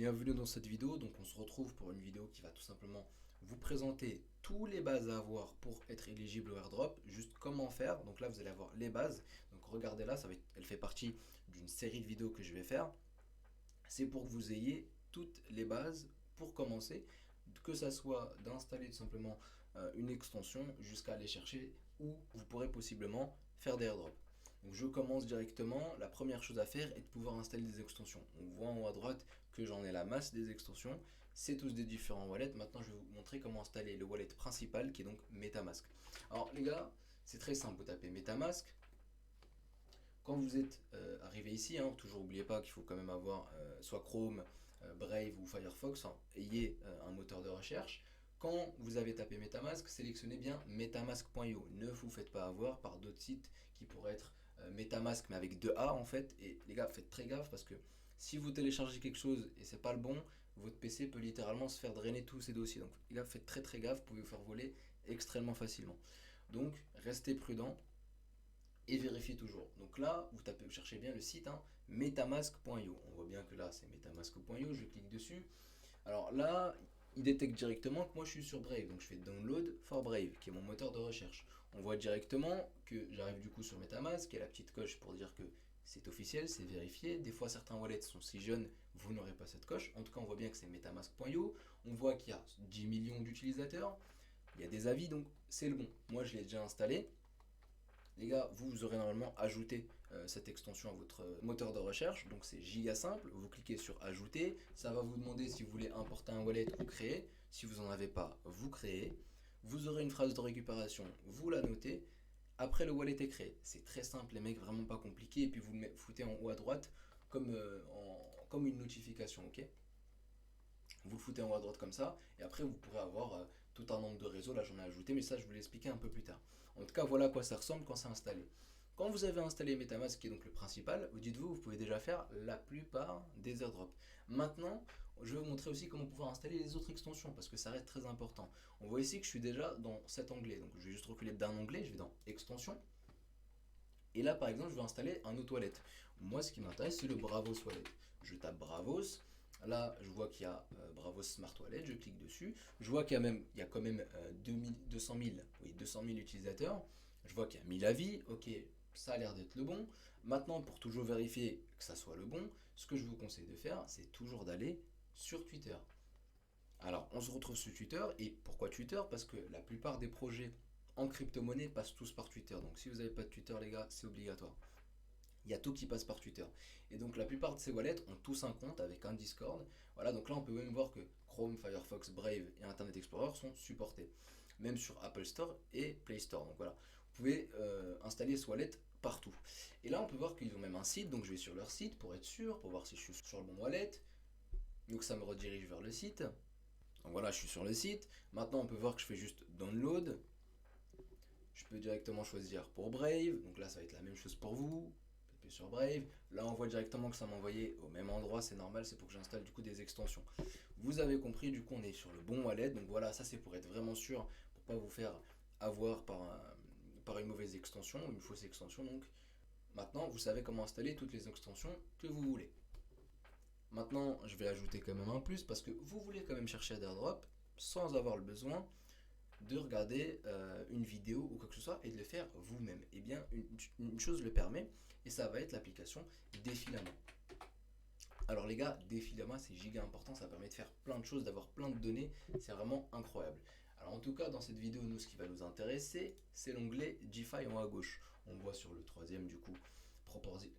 Bienvenue dans cette vidéo. Donc on se retrouve pour une vidéo qui va tout simplement vous présenter tous les bases à avoir pour être éligible au airdrop, juste comment faire. Donc là vous allez avoir les bases. Donc regardez là, elle fait partie d'une série de vidéos que je vais faire. C'est pour que vous ayez toutes les bases pour commencer, que ça soit d'installer tout simplement une extension jusqu'à aller chercher où vous pourrez possiblement faire des airdrops. Donc je commence directement. La première chose à faire est de pouvoir installer des extensions. On voit en haut à droite que j'en ai la masse des extensions. C'est tous des différents wallets. Maintenant je vais vous montrer comment installer le wallet principal qui est donc MetaMask. Alors les gars, c'est très simple. Vous tapez MetaMask. Quand vous êtes arrivé ici, toujours n'oubliez pas qu'il faut quand même avoir soit Chrome, Brave ou Firefox, ayez un moteur de recherche. Quand vous avez tapé MetaMask, sélectionnez bien metamask.io. Ne vous faites pas avoir par d'autres sites qui pourraient être MetaMask mais avec deux A en fait. Et les gars, faites très gaffe parce que si vous téléchargez quelque chose et c'est pas le bon, votre PC peut littéralement se faire drainer tous ces dossiers. Donc les gars, faites très gaffe, vous pouvez vous faire voler extrêmement facilement. Donc restez prudent et vérifiez toujours. Donc là, vous cherchez bien le site metamask.io. On voit bien que là, c'est metamask.io. Je clique dessus. Alors là, il détecte directement que moi je suis sur Brave. Donc je fais Download for Brave, qui est mon moteur de recherche. On voit directement que j'arrive du coup sur MetaMask. Il y a la petite coche pour dire que c'est officiel, c'est vérifié. Des fois, certains wallets sont si jeunes, vous n'aurez pas cette coche. En tout cas, on voit bien que c'est metamask.io. On voit qu'il y a 10 millions d'utilisateurs. Il y a des avis, donc c'est le bon. Moi, je l'ai déjà installé. Les gars, vous aurez normalement ajouté cette extension à votre moteur de recherche. Donc c'est giga simple. Vous cliquez sur ajouter. Ça va vous demander si vous voulez importer un wallet ou créer. Si vous n'en avez pas, vous créez. Vous aurez une phrase de récupération. Vous la notez. Après, le wallet est créé. C'est très simple, les mecs, vraiment pas compliqué. Et puis vous le foutez en haut à droite comme une notification. Ok, vous le foutez en haut à droite comme ça, et après vous pourrez avoir tout un nombre de réseaux. Là j'en ai ajouté, mais ça je vous l'expliquer un peu plus tard. En tout cas, voilà à quoi ça ressemble quand c'est installé. Quand vous avez installé MetaMask, qui est donc le principal, vous dites-vous, vous pouvez déjà faire la plupart des airdrops. Maintenant, je vais vous montrer aussi comment pouvoir installer les autres extensions, parce que ça reste très important. On voit ici que je suis déjà dans cet onglet, donc je vais juste reculer d'un onglet, je vais dans Extensions. Et là, par exemple, je vais installer un autre wallet. Moi, ce qui m'intéresse, c'est le Bravos Wallet. Je tape Bravos. Là, je vois qu'il y a Bravos Smart Wallet. Je clique dessus. Je vois il y a quand même 200 000, oui, 200 000 utilisateurs. Je vois qu'il y a 1000 avis. Ok, ça a l'air d'être le bon. Maintenant, pour toujours vérifier que ça soit le bon, ce que je vous conseille de faire, c'est toujours d'aller sur Twitter. Alors, on se retrouve sur Twitter. Et pourquoi Twitter? Parce que la plupart des projets en crypto-monnaie passent tous par Twitter. Donc, si vous n'avez pas de Twitter, les gars, c'est obligatoire. Il y a tout qui passe par Twitter. Et donc la plupart de ces wallets ont tous un compte avec un Discord. Voilà, donc là on peut même voir que Chrome, Firefox, Brave et Internet Explorer sont supportés. Même sur Apple Store et Play Store. Donc voilà, vous pouvez installer ce wallet partout. Et là on peut voir qu'ils ont même un site, donc je vais sur leur site pour être sûr, pour voir si je suis sur le bon wallet. Donc ça me redirige vers le site. Donc voilà, je suis sur le site. Maintenant on peut voir que je fais juste download. Je peux directement choisir pour Brave. Donc là ça va être la même chose pour vous. Sur Brave. Là, on voit directement que ça m'a envoyé au même endroit, c'est normal, c'est pour que j'installe du coup des extensions. Vous avez compris, du coup, on est sur le bon wallet. Donc voilà, ça c'est pour être vraiment sûr, pour pas vous faire avoir par une mauvaise extension, une fausse extension. Donc maintenant, vous savez comment installer toutes les extensions que vous voulez. Maintenant, je vais ajouter quand même un plus parce que vous voulez quand même chercher à airdrop sans avoir le besoin de regarder une vidéo ou quoi que ce soit et de le faire vous-même. Et bien, une chose le permet, et ça va être l'application Défilament. Alors les gars, Défilament, c'est giga important, ça permet de faire plein de choses, d'avoir plein de données, c'est vraiment incroyable. Alors en tout cas, dans cette vidéo, nous, ce qui va nous intéresser, c'est l'onglet DeFi en haut à gauche. On voit sur le troisième, du coup,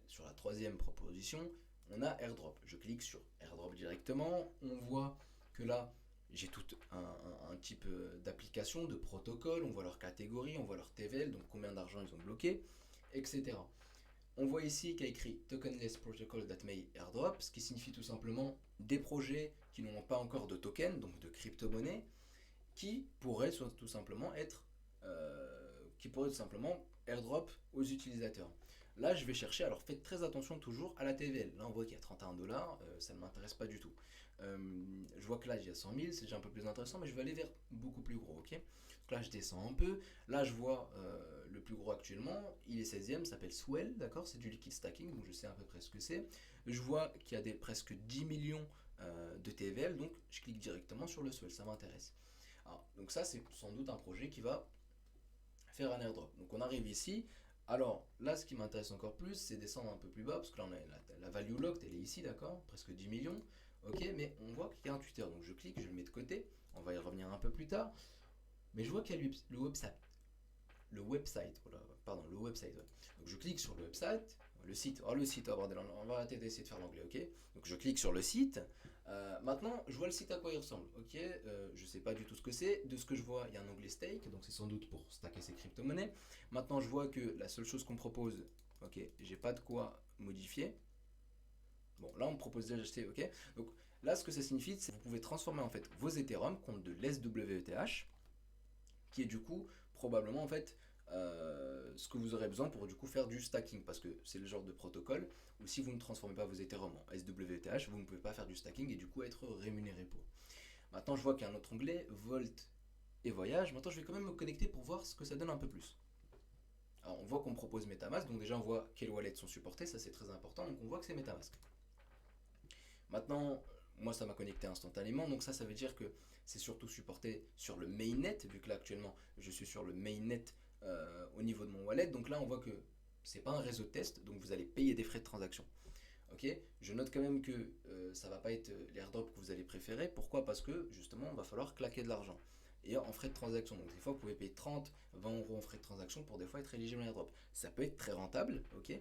sur la troisième proposition, on a AirDrop. Je clique sur AirDrop directement, on voit que là, j'ai tout un type d'application, de protocole, on voit leur catégorie, on voit leur TVL, donc combien d'argent ils ont bloqué, etc. On voit ici qu'il y a écrit Tokenless Protocol that may airdrop, ce qui signifie tout simplement des projets qui n'ont pas encore de token, donc de crypto-monnaie, qui pourraient tout simplement airdrop aux utilisateurs. Là, je vais chercher, alors faites très attention toujours à la TVL. Là, on voit qu'il y a 31 $, ça ne m'intéresse pas du tout. Je vois que là, il y a 100 000, c'est déjà un peu plus intéressant, mais je vais aller vers beaucoup plus gros, ok? Donc là, je descends un peu. Là, je vois le plus gros actuellement, il est 16e, s'appelle Swell, d'accord? C'est du liquid stacking, donc je sais à peu près ce que c'est. Je vois qu'il y a presque 10 millions de TVL, donc je clique directement sur le swell, ça m'intéresse. Donc ça c'est sans doute un projet qui va faire un airdrop. Donc on arrive ici. Alors là, ce qui m'intéresse encore plus, c'est descendre un peu plus bas, parce que là on a la value locked, elle est ici, d'accord, presque 10 millions. Ok, mais on voit qu'il y a un Twitter, donc je clique, je le mets de côté, on va y revenir un peu plus tard. Mais je vois qu'il y a le website, voilà, pardon, le website. Ouais. Donc je clique sur le website, le site, oh bordel, on va arrêter d'essayer de faire l'anglais, ok. Donc je clique sur le site. Maintenant, je vois le site à quoi il ressemble, ok. Je sais pas du tout ce que c'est. De ce que je vois, il y a un onglet stake, donc c'est sans doute pour stacker ses crypto-monnaies. Maintenant, je vois que la seule chose qu'on me propose, ok, j'ai pas de quoi modifier. Bon, là, on me propose d'acheter, ok. Donc là, ce que ça signifie, c'est que vous pouvez transformer en fait vos Ethereum contre de l'SWETH, qui est du coup probablement en fait ce que vous aurez besoin pour du coup faire du stacking, parce que c'est le genre de protocole où si vous ne transformez pas vos Ethereum en SWETH, vous ne pouvez pas faire du stacking et du coup être rémunéré pour. Maintenant je vois qu'il y a un autre onglet, Volt et Voyage. Maintenant je vais quand même me connecter pour voir ce que ça donne un peu plus. Alors on voit qu'on me propose Metamask, donc déjà on voit quelles wallets sont supportées, ça c'est très important, donc on voit que c'est Metamask. Maintenant, moi ça m'a connecté instantanément, donc ça veut dire que c'est surtout supporté sur le mainnet, vu que là actuellement je suis sur le mainnet au niveau de mon wallet. Donc là on voit que c'est pas un réseau de test, donc vous allez payer des frais de transaction. Ok, je note quand même que ça va pas être l'airdrop que vous allez préférer. Pourquoi? Parce que justement il va falloir claquer de l'argent. Et en frais de transaction, donc des fois vous pouvez payer 30, 20 euros en frais de transaction pour des fois être éligible à l'airdrop. Ça peut être très rentable, ok,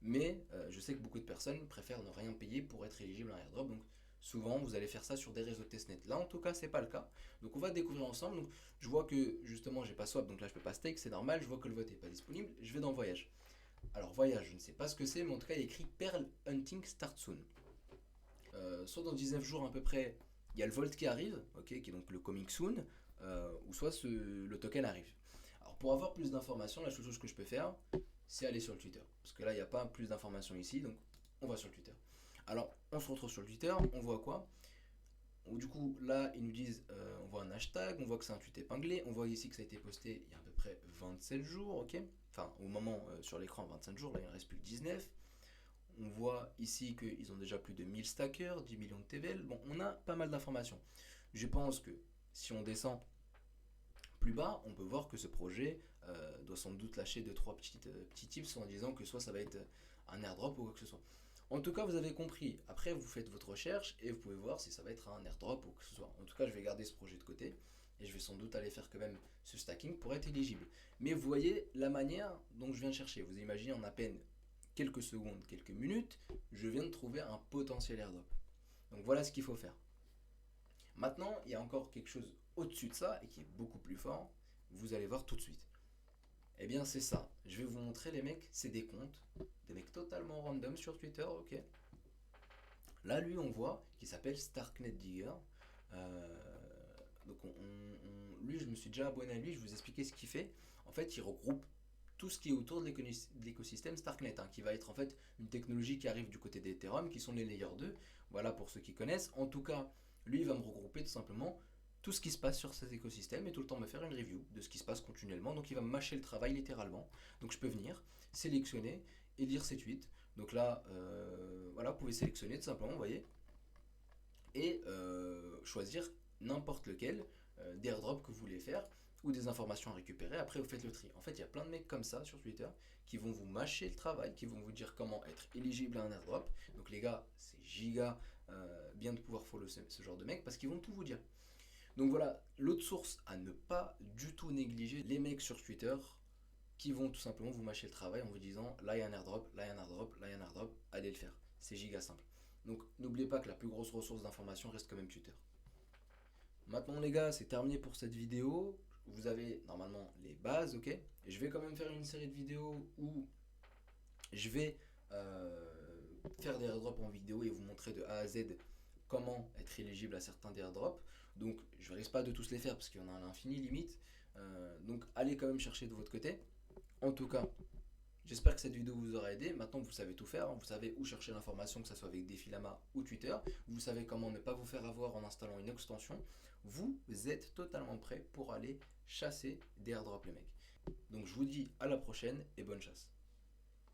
mais je sais que beaucoup de personnes préfèrent ne rien payer pour être éligible à un airdrop. Donc souvent vous allez faire ça sur des réseaux de testnet. Là en tout cas c'est pas le cas. Donc on va découvrir ensemble. Donc je vois que justement j'ai pas swap, donc là je peux pas stake, c'est normal. Je vois que le vote est pas disponible. Je vais dans voyage. Alors voyage, je ne sais pas ce que c'est, mais en tout cas il y a écrit Pearl Hunting Start Soon. Soit dans 19 jours à peu près, il y a le Volt qui arrive, ok, qui est donc le coming soon, ou soit le token arrive. Alors pour avoir plus d'informations, la seule chose que je peux faire, c'est aller sur le Twitter. Parce que là, il n'y a pas plus d'informations ici, donc on va sur le Twitter. Alors, on se retrouve sur le Twitter, on voit quoi? Du coup, là, ils nous disent, on voit un hashtag, on voit que c'est un tweet épinglé, on voit ici que ça a été posté il y a à peu près 27 jours, ok. Enfin, au moment sur l'écran, 25 jours, là, il ne reste plus que 19. On voit ici qu'ils ont déjà plus de 1000 stackers, 10 millions de TVL. Bon, on a pas mal d'informations. Je pense que si on descend plus bas, on peut voir que ce projet doit sans doute lâcher 2-3 petits tips en disant que soit ça va être un airdrop ou quoi que ce soit. En tout cas, vous avez compris. Après, vous faites votre recherche et vous pouvez voir si ça va être un airdrop ou quoi que ce soit. En tout cas, je vais garder ce projet de côté et je vais sans doute aller faire quand même ce stacking pour être éligible. Mais vous voyez la manière dont je viens de chercher. Vous imaginez en à peine quelques secondes, quelques minutes, je viens de trouver un potentiel airdrop. Donc voilà ce qu'il faut faire. Maintenant, il y a encore quelque chose au-dessus de ça et qui est beaucoup plus fort. Vous allez voir tout de suite. Eh bien, c'est ça. Je vais vous montrer les mecs, c'est des comptes, des mecs totalement random sur Twitter, ok. Là, lui, on voit qu'il s'appelle Starknet Digger. Donc, lui, je me suis déjà abonné à lui, je vous expliquais ce qu'il fait. En fait, il regroupe tout ce qui est autour de l'écosystème Starknet, hein, qui va être en fait une technologie qui arrive du côté d'Ethereum, qui sont les Layer 2. Voilà pour ceux qui connaissent. En tout cas, lui, il va me regrouper tout simplement tout ce qui se passe sur cet écosystème et tout le temps me faire une review de ce qui se passe continuellement. Donc il va me mâcher le travail littéralement. Donc je peux venir, sélectionner et lire ses tweets. Donc là, voilà, vous pouvez sélectionner tout simplement, vous voyez, et choisir n'importe lequel des airdrops que vous voulez faire ou des informations à récupérer. Après, vous faites le tri. En fait, il y a plein de mecs comme ça sur Twitter qui vont vous mâcher le travail, qui vont vous dire comment être éligible à un airdrop. Donc les gars, c'est giga bien de pouvoir follow ce genre de mecs parce qu'ils vont tout vous dire. Donc voilà, l'autre source à ne pas du tout négliger, les mecs sur Twitter qui vont tout simplement vous mâcher le travail en vous disant là il y a un airdrop, là il y a un airdrop, là il y a un airdrop, allez le faire. C'est giga simple. Donc n'oubliez pas que la plus grosse ressource d'information reste quand même Twitter. Maintenant les gars, c'est terminé pour cette vidéo. Vous avez normalement les bases, ok. Et je vais quand même faire une série de vidéos où je vais faire des airdrops en vidéo et vous montrer de A à Z comment être éligible à certains des airdrops. Donc je ne risque pas de tous les faire parce qu'il y en a à l'infini limite. Donc allez quand même chercher de votre côté. En tout cas, j'espère que cette vidéo vous aura aidé. Maintenant vous savez tout faire, hein. Vous savez où chercher l'information, que ce soit avec Defilama ou Twitter. Vous savez comment ne pas vous faire avoir en installant une extension. Vous êtes totalement prêt pour aller chasser des airdrops les mecs. Donc je vous dis à la prochaine et bonne chasse.